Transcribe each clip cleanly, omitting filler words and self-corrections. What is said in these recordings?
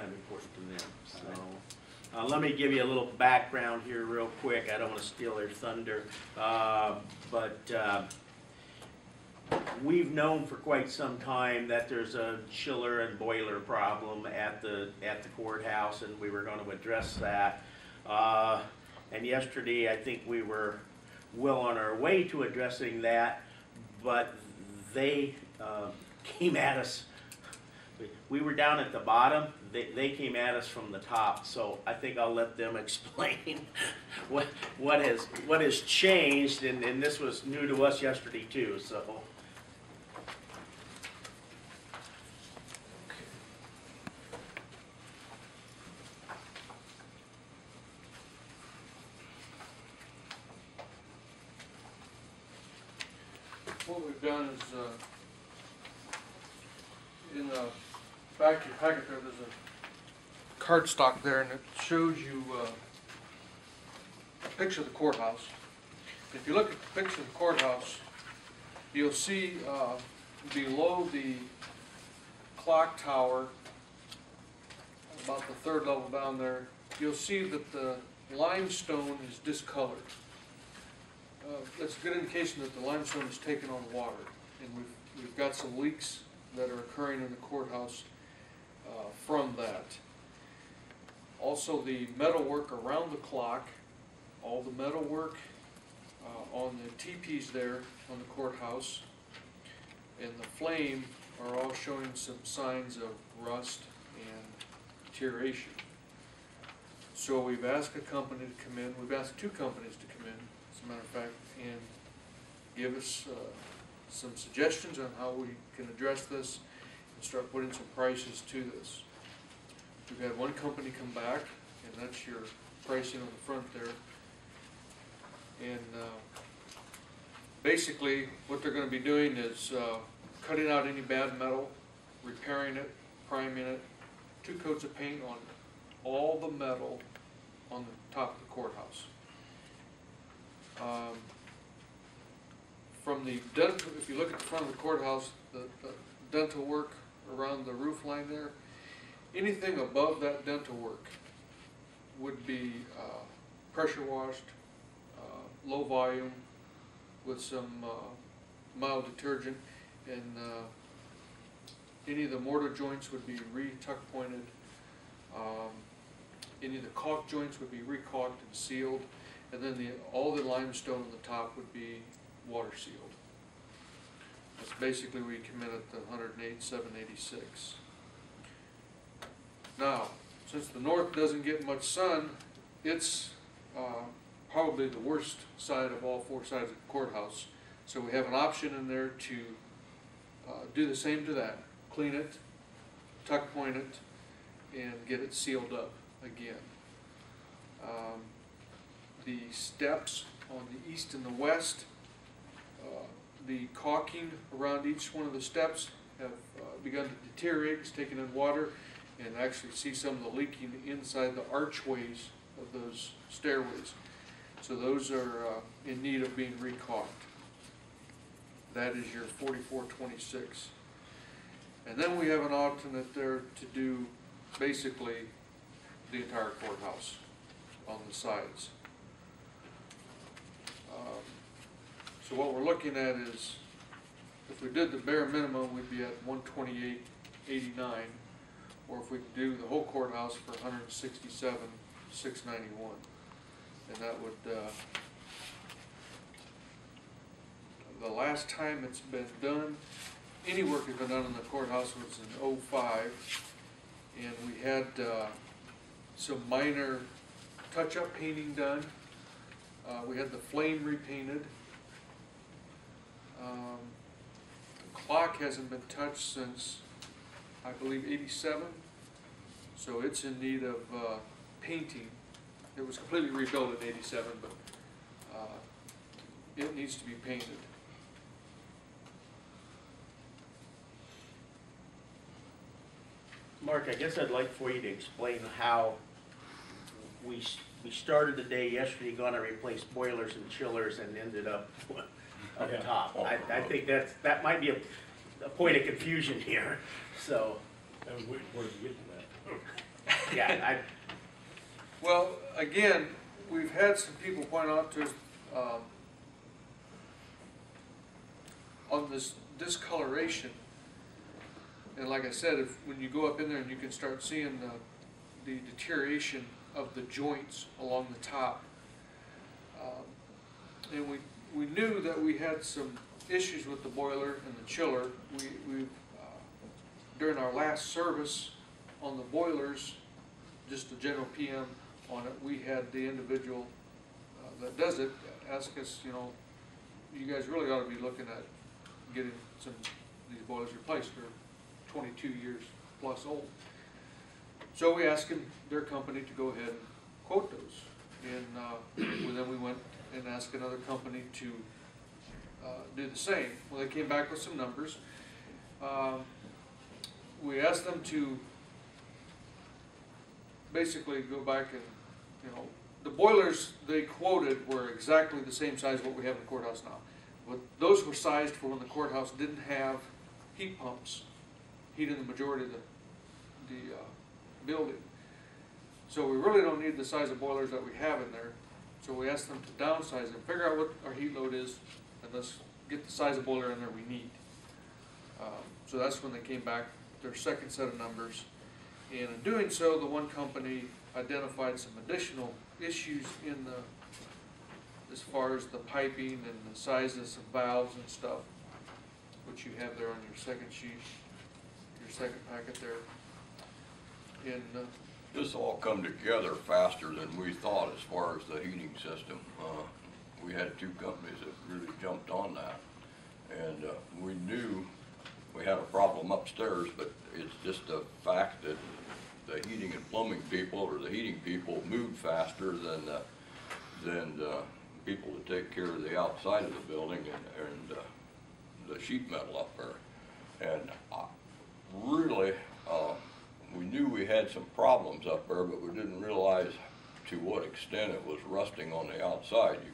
kind of important to them. So let me give you a little background here real quick. I don't want to steal their thunder, but we've known for quite some time that there's a chiller and boiler problem at the courthouse, and we were going to address that. And yesterday, I think we were well on our way to addressing that, but they came at us. We were down at the bottom. They came at us from the top. So I think I'll let them explain what has changed, and this was new to us yesterday too. So. What we've done is, in the back of your packet there's a card stock there, and it shows you a picture of the courthouse. If you look at the picture of the courthouse, you'll see below the clock tower, about the third level down there, you'll see that the limestone is discolored. That's a good indication that the limestone is taking on water, and we've got some leaks that are occurring in the courthouse from that. Also, the metalwork around the clock, all the metalwork on the teepees there on the courthouse, and the flame are all showing some signs of rust and deterioration. So we've asked a company to come in. We've asked two companies to come in, as a matter of fact, and give us some suggestions on how we can address this and start putting some prices to this. We've had one company come back, and that's your pricing on the front there. And basically what they're going to be doing is cutting out any bad metal, repairing it, priming it, 2 coats of paint on all the metal on the top of the courthouse. From the dental, if you look at the front of the courthouse, the dental work around the roof line there, anything above that dental work would be pressure washed, low volume, with some mild detergent, and any of the mortar joints would be re-tuck pointed. Any of the caulk joints would be re-caulked and sealed, and then all the limestone on the top would be water sealed. That's basically we come in at the $108,786. Now, since the north doesn't get much sun, it's probably the worst side of all 4 sides of the courthouse. So we have an option in there to do the same to that. Clean it, tuck point it, and get it sealed up again. The steps on the east and the west, the caulking around each one of the steps have begun to deteriorate. It's taken in water, and actually see some of the leaking inside the archways of those stairways. So those are in need of being re-caulked. That is your $44.26. And then we have an alternate there to do basically the entire courthouse on the sides. So what we're looking at is, if we did the bare minimum, we'd be at $128.89, or if we could do the whole courthouse for $167,691, and that would the last time it's been done, any work has been done in the courthouse was in '05, and we had some minor touch-up painting done. We had the flame repainted. The clock hasn't been touched since, I believe, '87, so it's in need of painting. It was completely rebuilt in '87, but it needs to be painted. Mark, I guess I'd like for you to explain how we started the day yesterday going to replace boilers and chillers and ended up top. I think that might be a point of confusion here. So. I was waiting for it to get to that. Yeah, Well, again, we've had some people point out to us, on this discoloration. And like I said, when you go up in there and you can start seeing the deterioration of the joints along the top. And we knew that we had some issues with the boiler and the chiller. We during our last service on the boilers, just a general PM on it, we had the individual that does it ask us, you know, you guys really ought to be looking at getting these boilers replaced. They're 22 years plus old. So we asked their company to go ahead and quote those. And then we went and asked another company to do the same. Well, they came back with some numbers. We asked them to basically go back and, you know, the boilers they quoted were exactly the same size as what we have in the courthouse now. But those were sized for when the courthouse didn't have heat pumps heating the majority of the building. So we really don't need the size of boilers that we have in there. So we asked them to downsize and figure out what our heat load is, and let's get the size of boiler in there we need. So that's when they came back, their second set of numbers. And in doing so, the one company identified some additional issues in as far as the piping and the sizes of valves and stuff, which you have there on your second sheet, your second packet there. And this all come together faster than we thought as far as the heating system. We had two companies that really jumped on that, and we knew we had a problem upstairs, but it's just a fact that the heating and plumbing people, or the heating people, moved faster than the people that take care of the outside of the building and the sheet metal up there. And really, we knew we had some problems up there, but we didn't realize to what extent it was rusting on the outside. You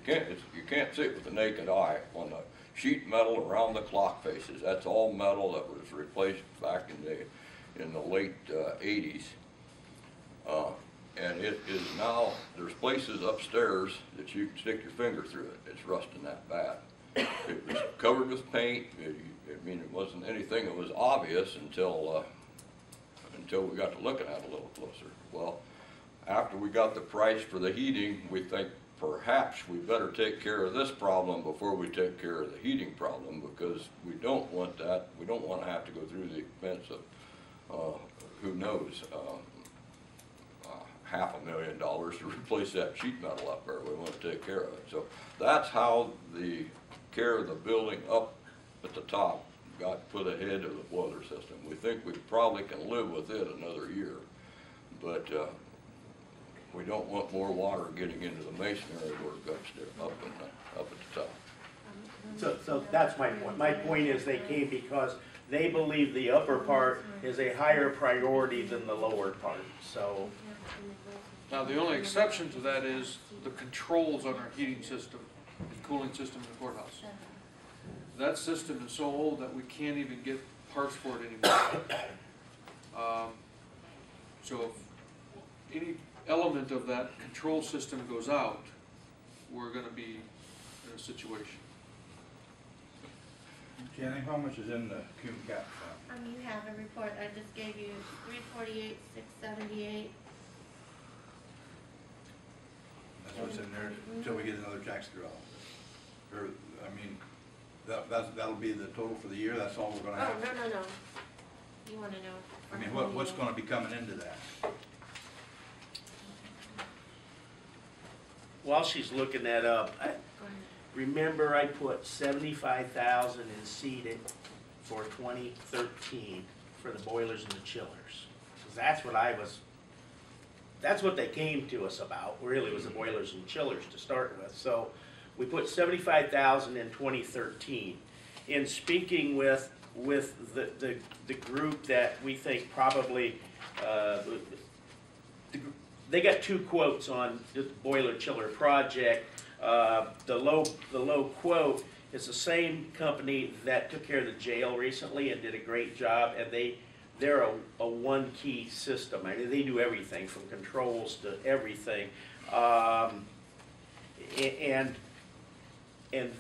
can't see it with the naked eye. On the sheet metal around the clock faces, that's all metal that was replaced back in the late 80s. And it is now, there's places upstairs that you can stick your finger through it. It's rusting that bad. It was covered with paint. I mean, it wasn't anything that was obvious until we got to looking at it a little closer. Well, after we got the price for the heating, we think perhaps we better take care of this problem before we take care of the heating problem, because we don't want that. We don't want to have to go through the expense of, who knows, $500,000 to replace that sheet metal up there. We want to take care of it. So that's how the care of the building up at the top got put ahead of the boiler system. We think we probably can live with it another year, but we don't want more water getting into the masonry work upstairs, up at the top. so that's my point. My point is they came because they believe the upper part is a higher priority than the lower part, so. now the only exception to that is the controls on our heating system and cooling system in the courthouse. That system is so old that we can't even get parts for it anymore. So if any element of that control system goes out, we're going to be in a situation. Jenny, how much is in the Cume cap? You have a report, I just gave you 348, 678. That's what's in there until we get another tax draw. Or, I mean, that'll be the total for the year. That's all we're gonna have. Oh, no. You want to know? I mean, what's gonna be coming into that? While she's looking that up, remember I put 75,000 in seeded for 2013 for the boilers and the chillers. Because that's what they came to us about, really, was the boilers and chillers to start with. So we put 75,000 in 2013. In speaking with the group that we think probably, they got two quotes on the boiler chiller project. The low quote is the same company that took care of the jail recently and did a great job, and they're a one-key system. I mean, they do everything from controls to everything. And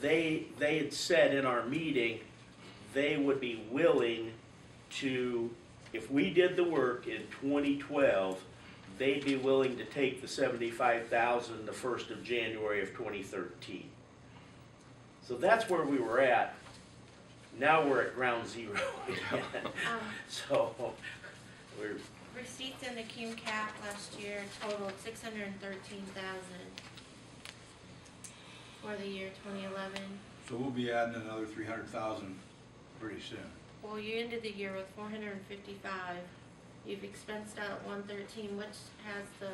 they had said in our meeting, they would be willing to, if we did the work in 2012, they'd be willing to take the $75,000 the 1st of January of 2013. So that's where we were at. Now we're at ground zero again. So we're. Receipts in the cum cap last year totaled $613,000 for the year 2011. So we'll be adding another 300,000 pretty soon. Well, you ended the year with 455. You've expensed out 113, which has the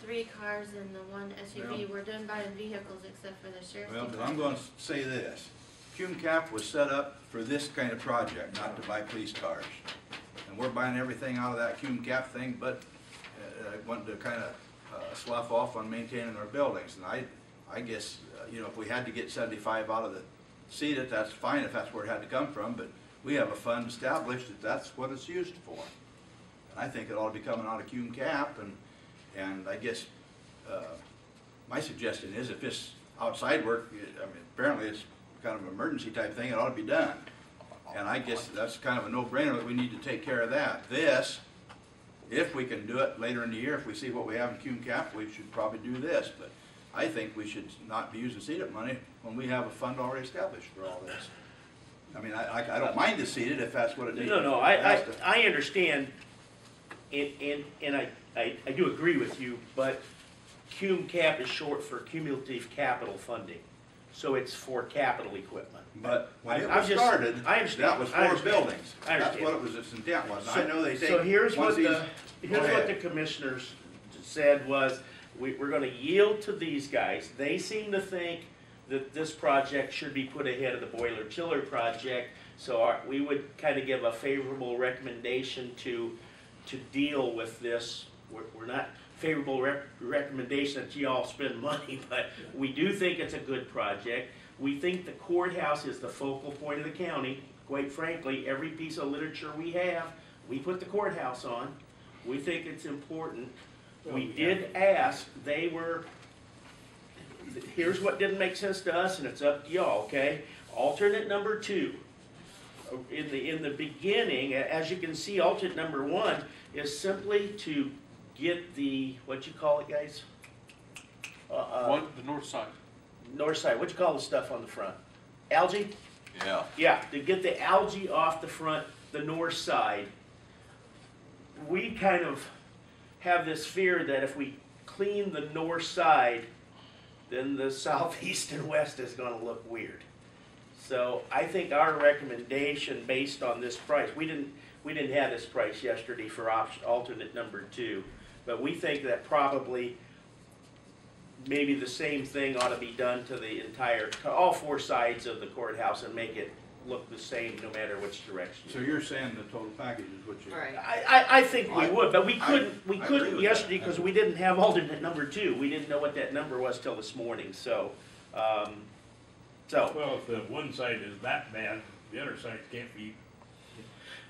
3 cars and the 1 SUV. Well, We're done buying vehicles except for the sheriff's Well, but department. I'm going to say this. Cum cap was set up for this kind of project, not to buy police cars. And we're buying everything out of that cum cap thing, but I wanted to kind of slough off on maintaining our buildings. And I guess, you know, if we had to get 75 out of the CEDAT, that's fine if that's where it had to come from, but we have a fund established that that's what it's used for. And I think it ought to be coming out of cum cap, and I guess my suggestion is if it's outside work, I mean, apparently it's kind of an emergency type thing, it ought to be done. And I guess that's kind of a no-brainer that we need to take care of that. This, if we can do it later in the year, if we see what we have in cum cap, we should probably do this. But I think we should not be using CEDAT money when we have a fund already established for all this. I mean, I don't mind the CEDAT if that's what it needs. No, I understand, and I do agree with you, but cum cap is short for cumulative capital funding. So it's for capital equipment. But when it I'm was just- started, I understand. that was I for understand. buildings. I understand. That's what it was, its intent was. So- I know they take. So here's once what these- the, Go here's what the ahead. commissioners said was, we're gonna yield to these guys. They seem to think that this project should be put ahead of the boiler chiller project. So we would kind of give a favorable recommendation to deal with this. We're not favorable recommendation that you all spend money, but we do think it's a good project. We think the courthouse is the focal point of the county. Quite frankly, every piece of literature we have, we put the courthouse on. We think it's important. We did ask, here's what didn't make sense to us, and it's up to y'all, okay? Alternate number 2. In the beginning, as you can see, alternate number 1 is simply to get the, what you call it, guys? The north side. North side, what you call the stuff on the front? Algae? Yeah. Yeah, to get the algae off the front, the north side. We kind of have this fear that if we clean the north side, then the southeast and west is gonna look weird. So I think our recommendation based on this price, we didn't have this price yesterday for alternate number 2, but we think that probably maybe the same thing ought to be done to to all 4 sides of the courthouse and make it look the same no matter which direction. So you're saying the total package is what you. Right. I think we would, but we couldn't agree with yesterday that. because we didn't have alternate number 2. We didn't know what that number was till this morning, so. Well, if the one side is that bad, the other side can't be.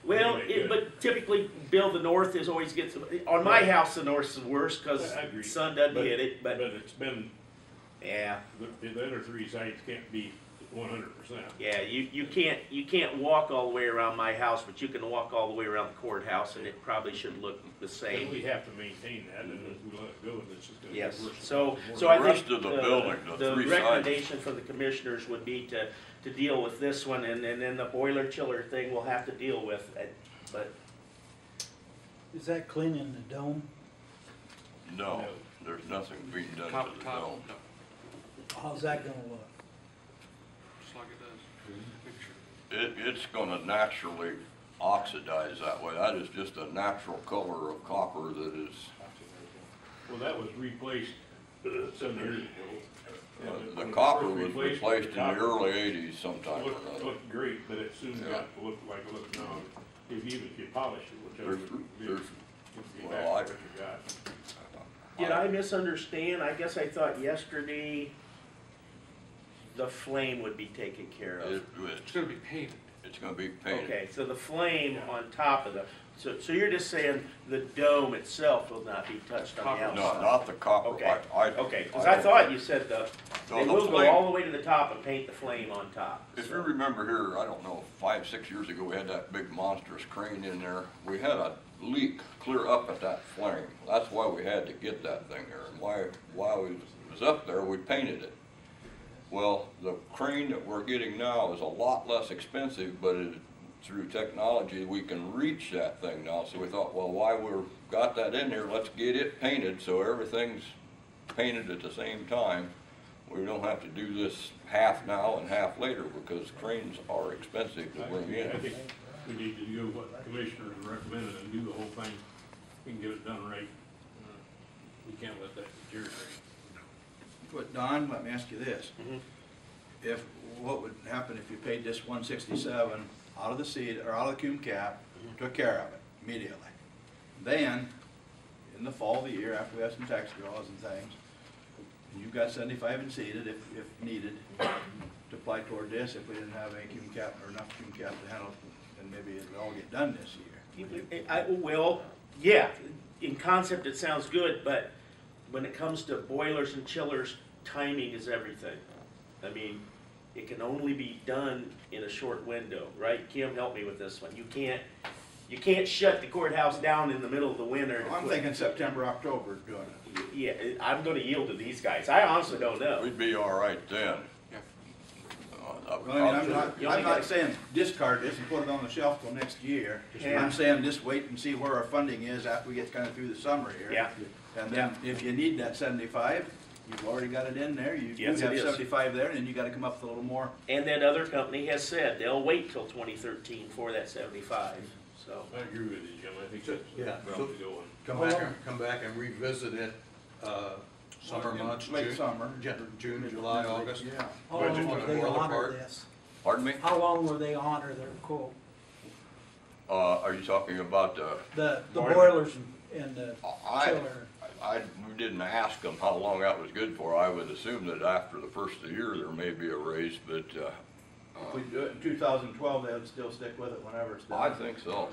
Well, Anyway, good. but typically, Bill, the north is always gets, on my house, the north is the worst because I agree. the sun doesn't But- hit it, but, it's been, yeah. the other 3 sides can't be 100%. Yeah, you can't walk all the way around my house, but you can walk all the way around the courthouse and it probably should look the And same. we have to maintain that, and if we let it go, it's just gonna get Yes, worse. so The I rest think of the building, the 3 sides. recommendation from the commissioners would be to deal with this one and then the boiler chiller thing we'll have to deal with, but Is that cleaning the dome? No, there's nothing being done Top to to the top, dome. no, How's that gonna look? just like it does. Picture. It's gonna naturally oxidize that way. That is just a natural color of copper that is, Well, that was replaced 7 years ago. And when the it copper first was replaced, replaced in the copper early 80s sometime or Looked another. great, but it soon Yeah. got to look like it looks now. If you polish it, whichever. There's- it'd be well, back to what you got. did I misunderstand? I guess I thought yesterday the flame would be taken care of. It, It's gonna be painted. It's gonna be painted. Okay, so the flame on top of the, so you're just saying the dome itself will not be touched on the Copper. No, outside? not the copper. Okay, okay, because I don't thought think- you said No, they the will go flame- all the way to the top and paint the flame on top. If so. you remember here, I don't know, 5, 6 years ago, we had that big monstrous crane in there. We had a leak clear up at that flame. That's why we had to get that thing there. And while it was up there, we painted it. Well, the crane that we're getting now is a lot less expensive, but through technology, we can reach that thing now. So we thought, well, while we've got that in there, let's get it painted so everything's painted at the same time. We don't have to do this half now and half later because cranes are expensive to bring I in. think we need to do what the commissioners recommended and do the whole thing. We can get it done right. We can't let that deteriorate. But Don, let me ask you this. Mhm. If, what would happen if you paid this 167 out of the seed, or out of the cume cap, took care of it immediately? Then, in the fall of the year, after we have some tax draws and things, and you've got 75 in seeded if needed, to apply toward this, if we didn't have any cume cap, or enough cume cap to handle, then maybe it'll all get done this year. Well, yeah, in concept it sounds good, but when it comes to boilers and chillers, timing is everything. I mean, it can only be done in a short window, right? Kim, help me with this one. You can't shut the courthouse down in the middle of the winter. to I'm put- thinking September, October doing it. Yeah, I'm gonna yield to these guys. I honestly don't know. We'd be all right then. Yeah. Well, I mean, You only I'm not got- saying discard this and put it on the shelf till next year. Yeah. I'm saying just wait and see where our funding is after we get kind of through the summer here. Yeah. And then if you need that 75, you've already got it in there, you do Yes, it have is. 75 there, and then you gotta come up with a little more. And that other company has said they'll wait till 2013 for that 75, so. I agree with you, Jim. I think that's Yeah, the route to go on. Come back and revisit it, summer months, Late June, summer. June, July, August. Yeah. How long Budget will for they the boiler honor part. this? Pardon me? How long will they honor their quote? Are you talking about The Boiler. boilers and the I chiller? we didn't ask them how long that was good for. I would assume that after the first of the year, there may be a raise, but If we do it in 2012, they would still stick with it whenever it's done. I think so.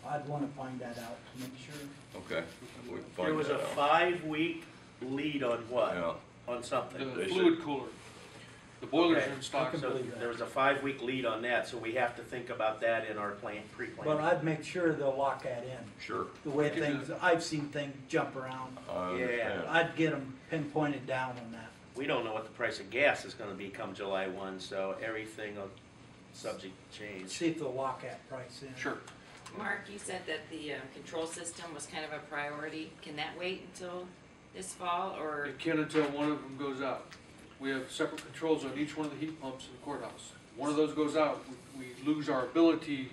I'd wanna find that out to make sure. Okay. We can There find was a that out. 5-week lead on what? Yeah. On something. The They fluid cooler. The boilers Okay. are in stock. I can So believe that. there was a 5-week lead on that, so we have to think about that in our But pre-planning. I'd make sure they'll lock that in. Sure. The way Can do things, I've seen things jump around. I understand. I'd get them pinpointed down on that. We don't know what the price of gas is gonna be come July 1, so everything will subject to change. See if they'll lock that price in. Sure. Mark, you said that the control system was kind of a priority. Can that wait until this fall, or? It can until one of them goes out. We have separate controls on each one of the heat pumps in the courthouse. One of those goes out, we lose our ability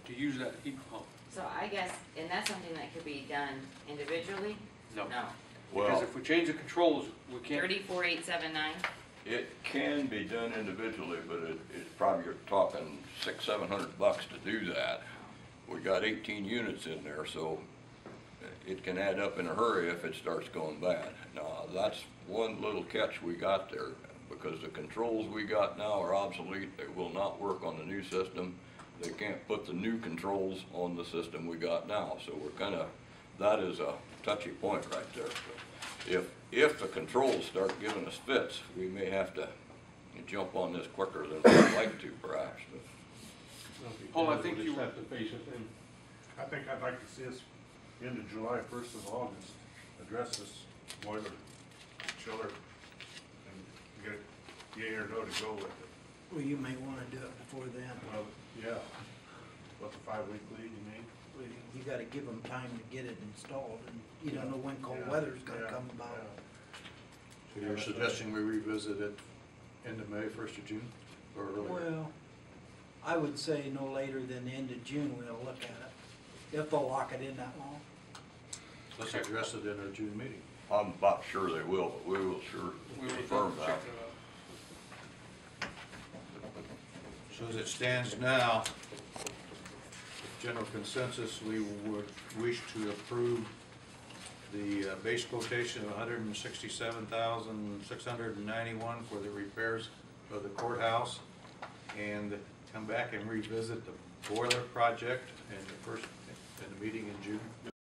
to use that heat pump. So I guess, and that's something that could be done individually? No. No. Because Well, if we change the controls, we can't. 34,879? it can be done individually, but it's probably, you're talking $600-700 to do that. We got 18 units in there, so it can add up in a hurry if it starts going bad. Now, that's one little catch we got there, because the controls we got now are obsolete. They will not work on the new system. They can't put the new controls on the system we got now, so we're kinda, that is a touchy point right there. If the controls start giving us fits, we may have to jump on this quicker than we'd like to perhaps, but. Paul, I think We'll you- just have to face it then. I think I'd like to see us into July, 1st of August, address this boiler, chiller, and get yea or no to go with it. Well, you may wanna do it before then. Well, yeah. What's a 5-week lead, you mean? Well, you gotta give them time to get it installed, and you don't know when cold Yeah, weather's gonna yeah, come about. So you're suggesting we revisit it end of May, 1st of June, or earlier? Well, I would say no later than the end of June, we'll look at it, if they'll lock it in that long. Let's address it in our June meeting. I'm about sure they will, but we will sure We will confirm check that. that out. So as it stands now, general consensus, we would wish to approve the base quotation of $167,691 for the repairs of the courthouse and come back and revisit the boiler project in the meeting in June.